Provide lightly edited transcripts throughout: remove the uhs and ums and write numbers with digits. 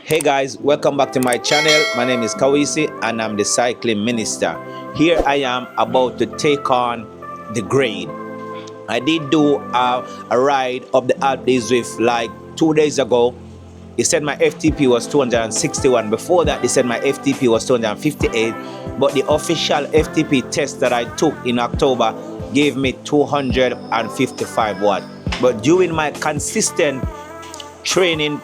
Hey guys, welcome back to my channel. My name is Kawisi and I'm the cycling minister. Here I am about to take on the grade. I did do a ride of the Alpe Zwift like 2 days ago. They said my FTP was 261. Before that, they said my FTP was 258. But the official FTP test that I took in October gave me 255 watts. But during my consistent training,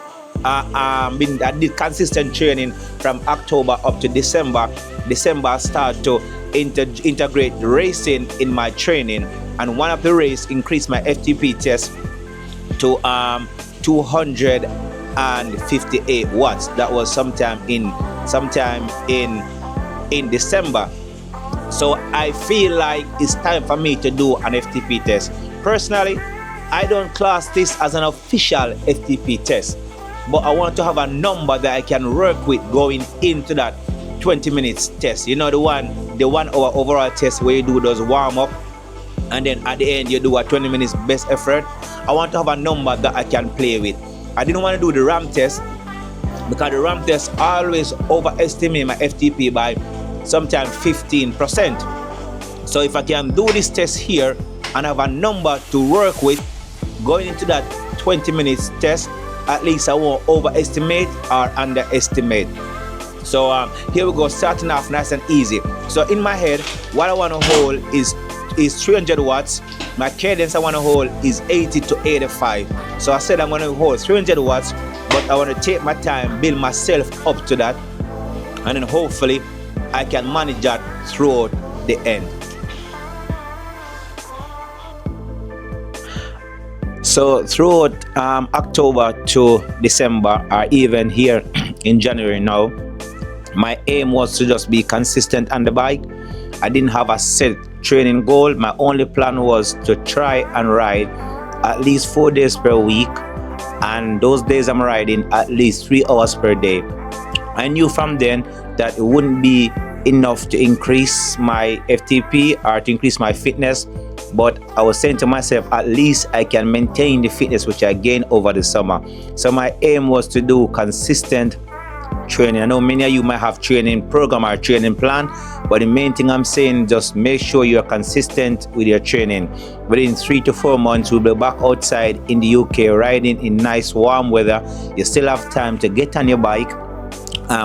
I did consistent training from October up to December. I started to integrate racing in my training, and one of the race increased my FTP test to 258 watts. That was sometime in December. So I feel like it's time for me to do an FTP test. Personally, I don't class this as an official FTP test, but I want to have a number that I can work with going into that 20 minutes test. You know, the 1 hour overall test where you do those warm up and then at the end you do a 20 minutes best effort. I want to have a number that I can play with. I didn't want to do the RAM test because the RAM test always overestimate my FTP by sometimes 15%. So if I can do this test here and have a number to work with going into that 20 minutes test, at least I won't overestimate or underestimate. So here we go, starting off nice and easy. So in my head, what I want to hold is 300 watts. My cadence I want to hold is 80 to 85. So I said I'm going to hold 300 watts, but I want to take my time, build myself up to that, and then hopefully I can manage that throughout the end. So throughout October to December, or even here in January now, my aim was to just be consistent on the bike. I didn't have a set training goal. My only plan was to try and ride at least 4 days per week, and those days I'm riding at least 3 hours per day. I knew from then that it wouldn't be enough to increase my FTP or to increase my fitness, but I was saying to myself, at least I can maintain the fitness which I gained over the summer. So my aim was to do consistent training. I know many of you might have training program or training plan, but the main thing I'm saying, just make sure you're consistent with your training. Within 3 to 4 months, we'll be back outside in the UK riding in nice warm weather. You still have time to get on your bike,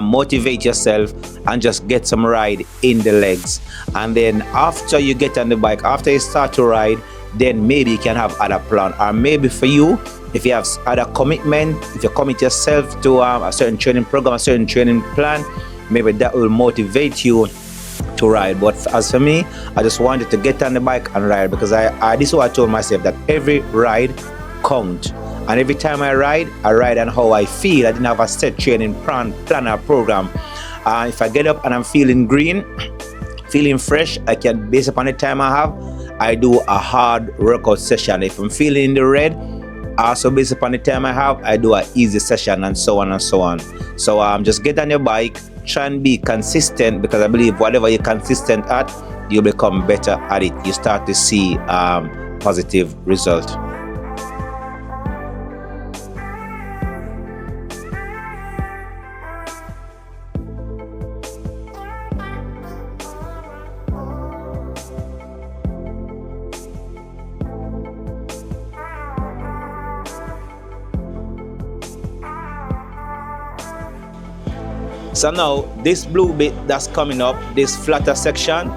motivate yourself, and just get some ride in the legs. And then after you get on the bike, after you start to ride, then maybe you can have other plan. Or maybe for you, if you have other commitment, if you commit yourself to a certain training program, a certain training plan, maybe that will motivate you to ride. But as for me, I just wanted to get on the bike and ride, because this is what I told myself, that every ride count. And every time I ride on how I feel. I didn't have a set training plan or program. If I get up and I'm feeling green, feeling fresh, I can, based upon the time I have, I do a hard workout session. If I'm feeling in the red, also based upon the time I have, I do an easy session, and so on and so on. So just get on your bike, try and be consistent, because I believe whatever you're consistent at, you'll become better at it. You start to see positive results. So now this blue bit that's coming up, this flatter section,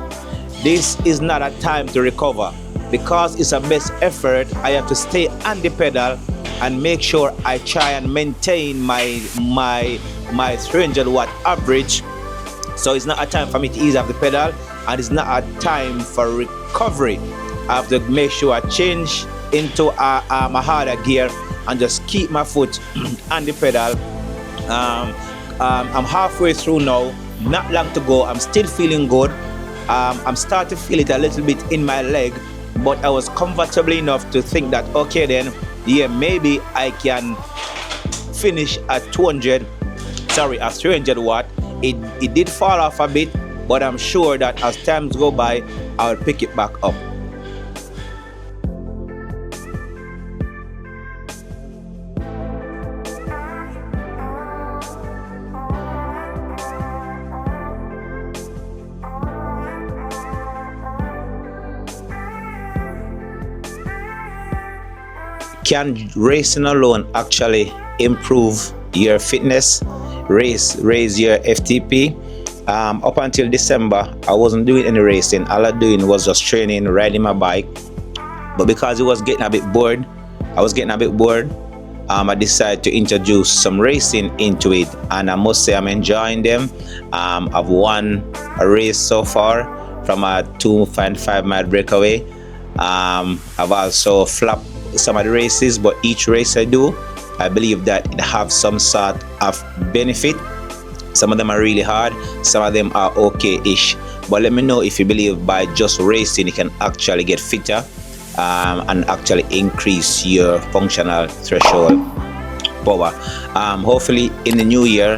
this is not a time to recover. Because it's a best effort, I have to stay on the pedal and make sure I try and maintain my 300 watt average. So it's not a time for me to ease off the pedal, and it's not a time for recovery. I have to make sure I change into a harder gear and just keep my foot on the pedal. I'm halfway through now, not long to go. I'm still feeling good. I'm starting to feel it a little bit in my leg, but I was comfortable enough to think that, okay then, yeah, maybe I can finish at 300 watt. It did fall off a bit, but I'm sure that as times go by, I'll pick it back up. can racing alone actually improve your fitness, raise your FTP. Up until December, I wasn't doing any racing. All I doing was just training, riding my bike. But because I was getting a bit bored, I decided to introduce some racing into it, and I must say I'm enjoying them. I've won a race so far from a 2.5 mile breakaway. I've also flopped some of the races, but each race I do, I believe that it have some sort of benefit. Some of them are really hard, some of them are okay-ish. But let me know if you believe by just racing you can actually get fitter and actually increase your functional threshold power. Hopefully in the new year,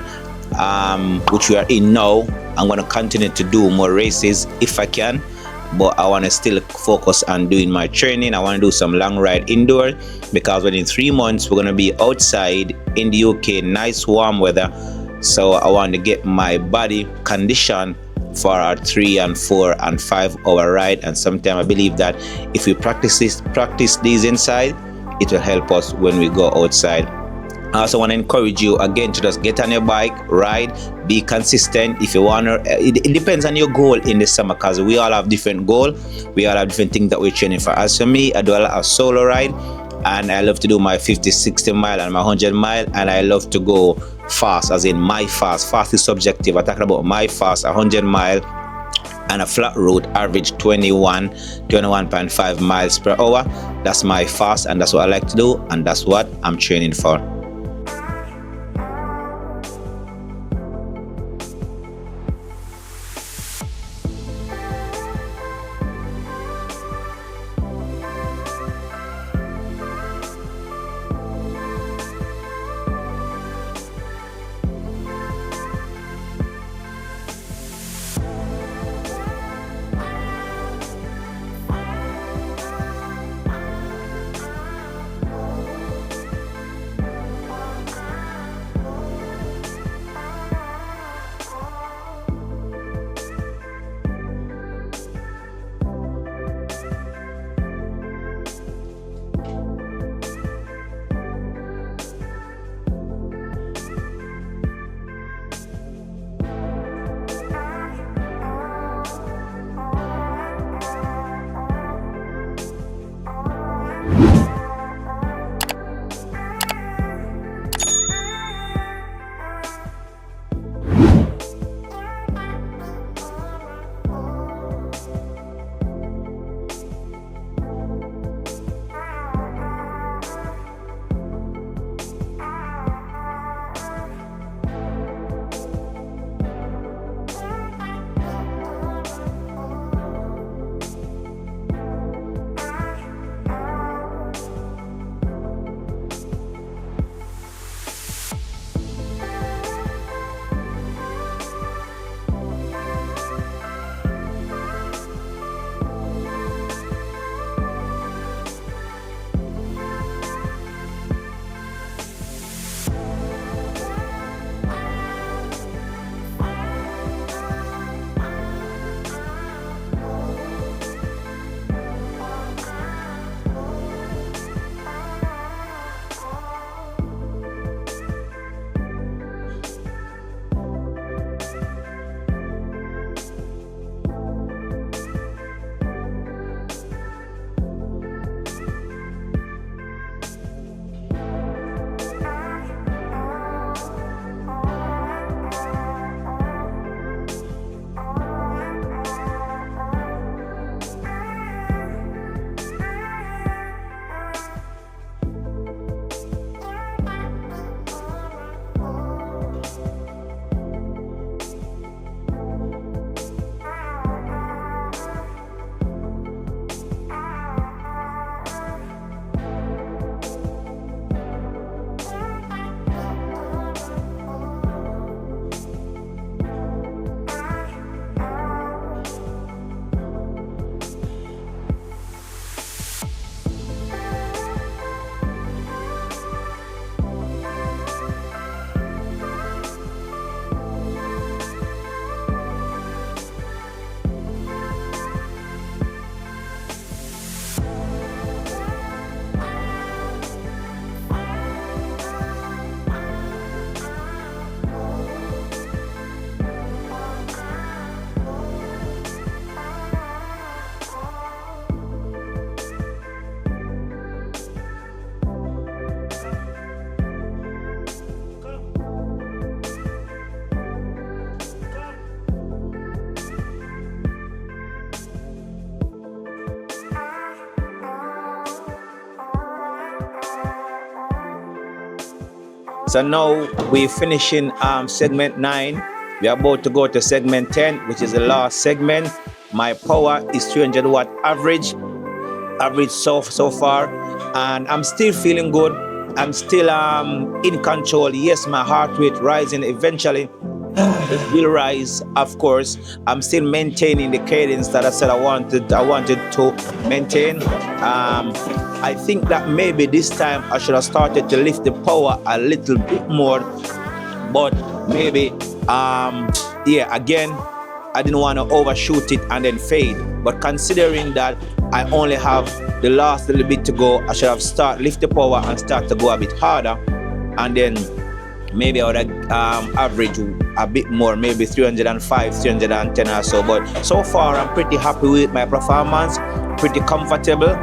which we are in now, I'm going to continue to do more races if I can, but I want to still focus on doing my training. I want to do some long ride indoor, because within 3 months we're going to be outside in the UK, nice warm weather. So I want to get my body conditioned for our 3 and 4 and 5 hour ride. And sometimes I believe that if we practice these inside, it will help us when we go outside. I also want to encourage you again to just get on your bike, ride, be consistent. If you want to, it depends on your goal in the summer, because we all have different goals. We all have different things that we're training for. As for me, I do a lot of solo ride, and I love to do my 50, 60 mile and my 100 mile, and I love to go fast, as in my fast. Fast is subjective. I'm talking about my fast, 100 mile and a flat route, average 21.5 miles per hour. That's my fast, and that's what I like to do, and that's what I'm training for. So now we're finishing segment 9. We're about to go to segment 10, which is the last segment. My power is 300 watt average so far, and I'm still feeling good. I'm still in control. Yes, my heart rate rising eventually. It will rise, of course. I'm still maintaining the cadence that I said I wanted to maintain. I think that maybe this time I should have started to lift the power a little bit more, but maybe again, I didn't want to overshoot it and then fade. But considering that I only have the last little bit to go, I should have lift the power and start to go a bit harder, and then maybe I would average a bit more, maybe 305, 310 or so. But so far I'm pretty happy with my performance, pretty comfortable.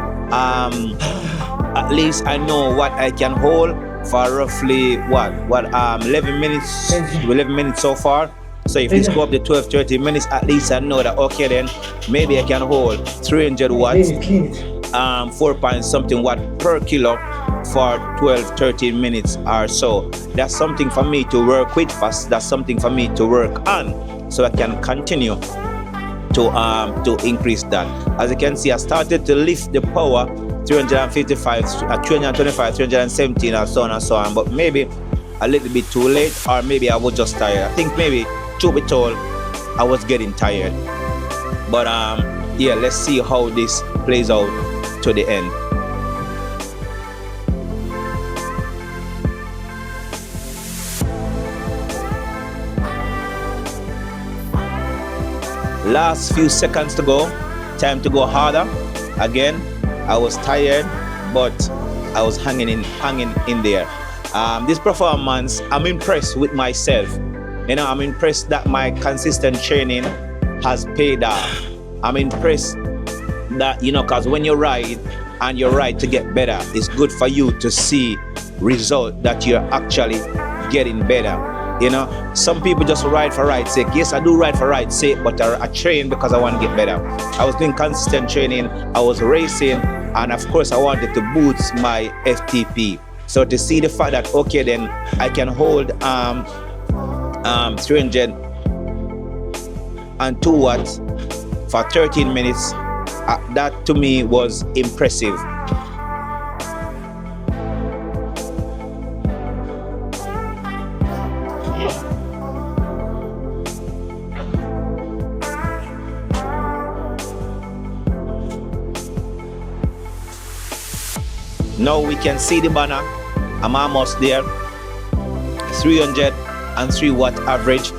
At least I know what I can hold for roughly 11 minutes so far. So if it's go up to 12-13 minutes, at least I know that okay, then maybe I can hold 300 watts, 4 point something watt per kilo for 12-13 minutes or so. That's something for me to work with fast. That's something for me to work on, so I can continue to increase that. As you can see, I started to lift the power 355, 325, 317 or so on and so on, but maybe a little bit too late, or maybe I was just tired. I think maybe, truth be told, I was getting tired. But yeah, let's see how this plays out to the end. Last few seconds to go, time to go harder. Again, I was tired, but I was hanging in there. This performance, I'm impressed with myself. You know, I'm impressed that my consistent training has paid off. I'm impressed that, you know, because when you ride and you ride to get better, it's good for you to see result that you're actually getting better. You know, some people just ride for ride's sake. Yes, I do ride for ride's sake, but I train because I want to get better. I was doing consistent training, I was racing, and of course I wanted to boost my FTP. So to see the fact that okay, then I can hold 302 watts for 13 minutes, that to me was impressive. Now we can see the banner. I'm almost there. 303 watt average.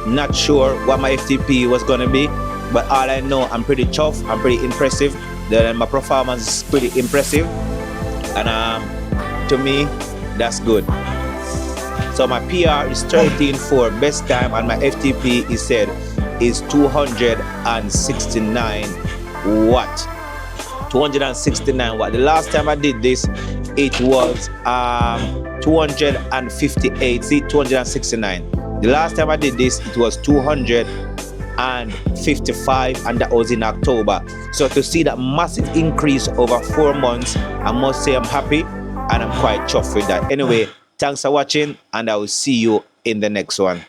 Not sure what my FTP was gonna be, but all I know, I'm pretty chuffed. I'm pretty impressive. Then my performance is pretty impressive, and to me, that's good. So my PR is 13.4 best time, and my FTP is 269 watt. 269 watt. The last time I did this, it was 258. See, 269. The last time I did this, it was 255, and that was in October. So to see that massive increase over 4 months, I must say I'm happy, and I'm quite chuffed with that. Anyway, thanks for watching, and I will see you in the next one.